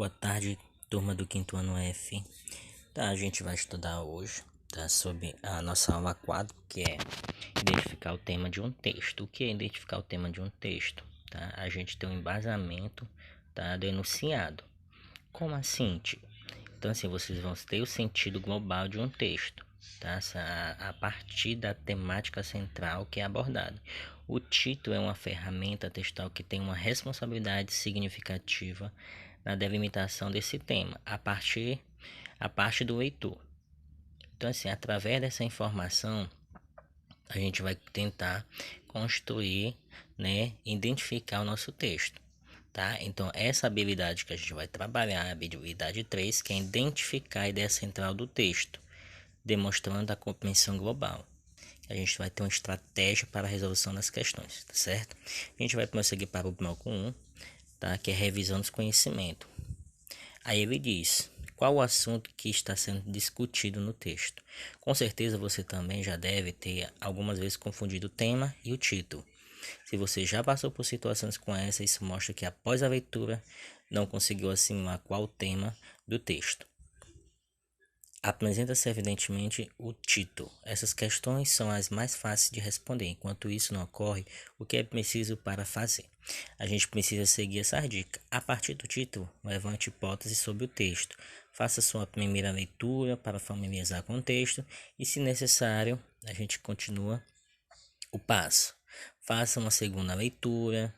Boa tarde, turma do quinto ano F. Tá, a gente vai estudar hoje, tá, sobre a nossa aula 4, que é identificar o tema de um texto. O que é identificar o tema de um texto? Tá? A gente tem um embasamento, tá, do enunciado. Como assim, tio? Então, assim, vocês vão ter o sentido global de um texto, tá? A partir da temática central que é abordada. O título é uma ferramenta textual que tem uma responsabilidade significativa na delimitação desse tema, a parte do leitor. Então, assim, através dessa informação, a gente vai tentar construir, né, identificar o nosso texto. Tá? Então, essa habilidade que a gente vai trabalhar, a habilidade 3, que é identificar a ideia central do texto, demonstrando a compreensão global. A gente vai ter uma estratégia para a resolução das questões, tá certo? A gente vai prosseguir para o bloco 1, tá? Que é revisão dos conhecimentos. Aí ele diz: qual o assunto que está sendo discutido no texto? Com certeza você também já deve ter algumas vezes confundido o tema e o título. Se você já passou por situações com essa, isso mostra que após a leitura não conseguiu assimilar qual o tema do texto. Apresenta-se evidentemente o título. Essas questões são as mais fáceis de responder. Enquanto isso não ocorre, o que é preciso para fazer? A gente precisa seguir essas dicas. A partir do título, levante hipóteses sobre o texto. Faça sua primeira leitura para familiarizar com o texto e, se necessário, a gente continua o passo. Faça uma segunda leitura.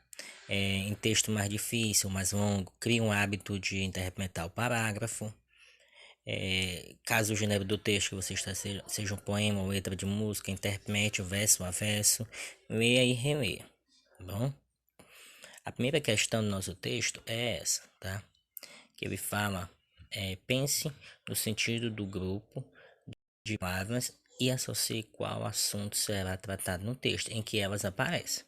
Em texto mais difícil, mais longo, crie um hábito de interpretar o parágrafo. Caso o gênero do texto que você está seja um poema ou letra de música, interprete o verso a verso, leia e releia, tá bom? A primeira questão do nosso texto é essa, tá? Que ele fala, pense no sentido do grupo de palavras e associe qual assunto será tratado no texto em que elas aparecem,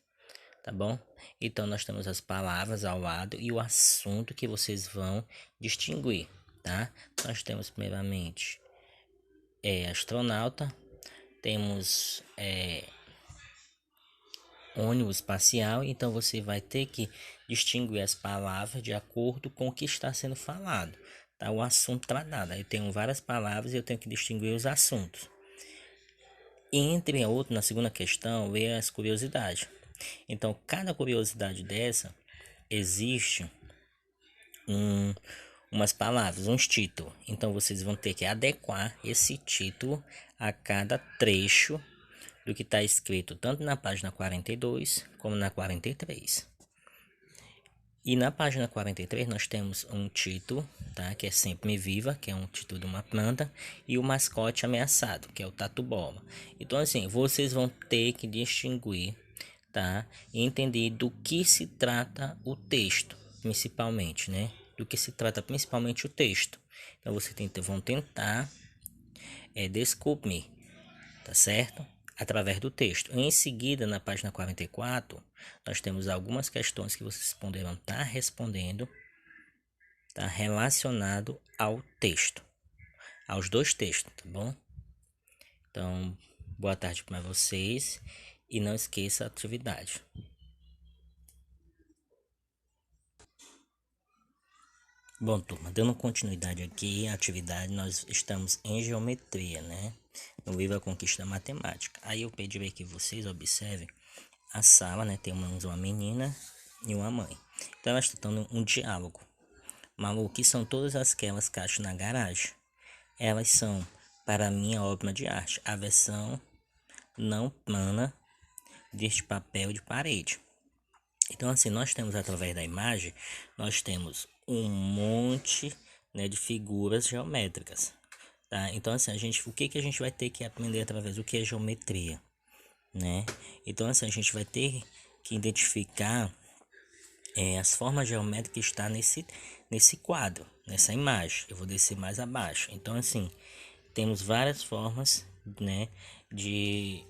tá bom? Então nós temos as palavras ao lado e o assunto que vocês vão distinguir, tá? Nós temos primeiramente astronauta, temos ônibus espacial, então você vai ter que distinguir as palavras de acordo com o que está sendo falado, tá? O assunto tratado. Aí tenho várias palavras e eu tenho que distinguir os assuntos. E entre outros, na segunda questão, vê as curiosidades. Então, cada curiosidade dessa existe umas palavras, uns títulos. Então, vocês vão ter que adequar esse título a cada trecho do que está escrito tanto na página 42 como na 43. E na página 43 nós temos um título, tá? Que é Sempre Viva, que é um título de uma planta, e o mascote ameaçado, que é o tatu-bola. Então, assim, vocês vão ter que distinguir, tá? E entender do que se trata o texto, principalmente, né? Do que se trata principalmente o texto. Então, vocês vão tentar descobrir, tá certo? Através do texto. Em seguida, na página 44, nós temos algumas questões que vocês poderão estar respondendo, tá? Relacionado ao texto, aos dois textos, tá bom? Então, boa tarde para vocês e não esqueça a atividade. Bom, turma, dando continuidade aqui à atividade, nós estamos em geometria, né? No livro A Conquista da Matemática. Aí eu pedi que vocês observem a sala, né? Tem uma menina e uma mãe. Então elas estão tendo um diálogo. Malu, o que são todas aquelas caixas na garagem? Elas são, para mim, a obra de arte. A versão não plana deste papel de parede. Então, assim, nós temos através da imagem, nós temos um monte, né, de figuras geométricas, tá? Então, assim, o que a gente vai ter que aprender através do que é geometria, né? Então, assim, a gente vai ter que identificar as formas geométricas que está nesse quadro, nessa imagem. Eu vou descer mais abaixo. Então, assim, temos várias formas, né, de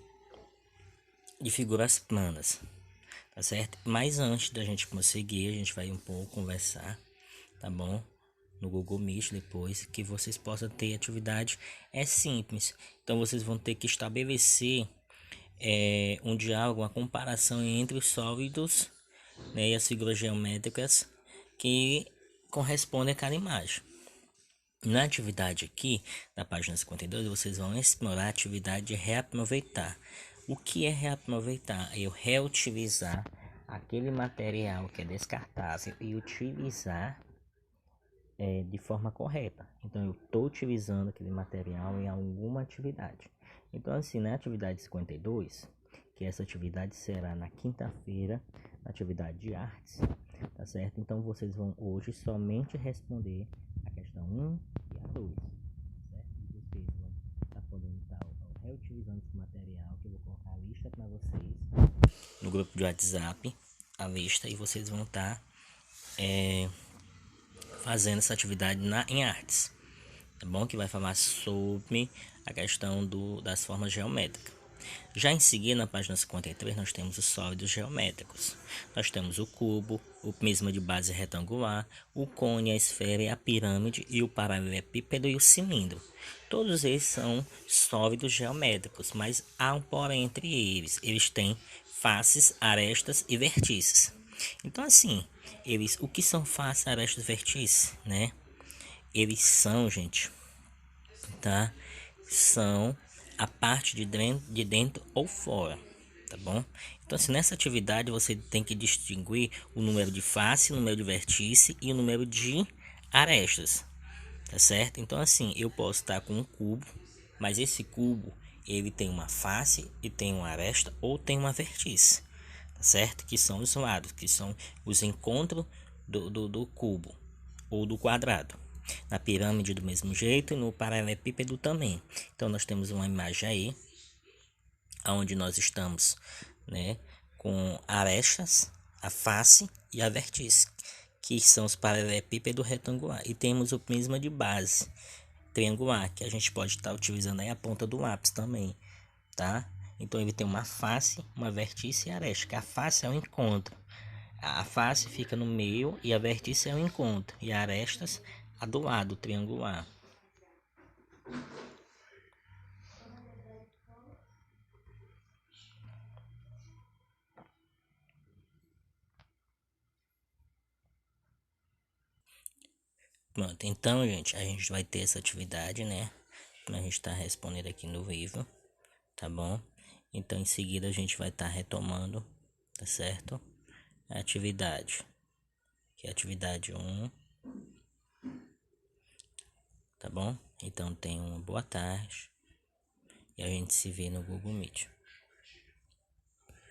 figuras planas. Tá certo? Mas antes da gente conseguir, a gente vai um pouco conversar, tá bom? No Google Meet depois, que vocês possam ter atividade. É simples. Então vocês vão ter que estabelecer um diálogo, uma comparação entre os sólidos, né, e as figuras geométricas que correspondem a cada imagem. Na atividade aqui, na página 52, vocês vão explorar a atividade de reaproveitar. O que é reaproveitar? Eu reutilizar aquele material que é descartável e utilizar de forma correta. Então, eu estou utilizando aquele material em alguma atividade. Então, assim, na atividade 52, que essa atividade será na quinta-feira, na atividade de artes, tá certo? Então, vocês vão hoje somente responder a questão 1 e a 2, certo? E vocês vão estar podendo estar reutilizando esse material, que eu vou colocar a lista para vocês no grupo de WhatsApp, a lista, e vocês vão estar fazendo essa atividade em artes, tá bom? Que vai falar sobre a questão das formas geométricas. Já em seguida, na página 53, nós temos os sólidos geométricos. Nós temos o cubo, o prisma de base retangular, o cone, a esfera e a pirâmide, e o paralelepípedo e o cilindro. Todos eles são sólidos geométricos, mas há um porém entre eles. Eles têm faces, arestas e vertices. Então, assim, o que são faces, arestas e vertices, né? Eles são, gente, tá? São a parte de dentro ou fora, tá bom? Então, assim, nessa atividade você tem que distinguir o número de face, o número de vertice e o número de arestas, tá certo? Então, assim, eu posso estar com um cubo, mas esse cubo ele tem uma face e tem uma aresta ou tem uma vertice, tá certo? Que são os lados, que são os encontros do cubo ou do quadrado. Na pirâmide do mesmo jeito e no paralelepípedo também. Então nós temos uma imagem aí onde nós estamos, né, com arestas, a face e a vertice, que são os paralelepípedos retangular, e temos o prisma de base triangular, que a gente pode estar utilizando aí a ponta do lápis também, tá? Então ele tem uma face, uma vertice e aresta, que a face é o encontro. A face fica no meio e a vertice é o encontro, e a arestas a do lado triangular. Pronto, então, gente, a gente vai ter essa atividade, né? Como a gente está respondendo aqui no livro, tá bom? Então, em seguida, a gente vai estar retomando, tá certo? A atividade, que é a atividade 1, tá bom? Então, tenha uma boa tarde e a gente se vê no Google Meet.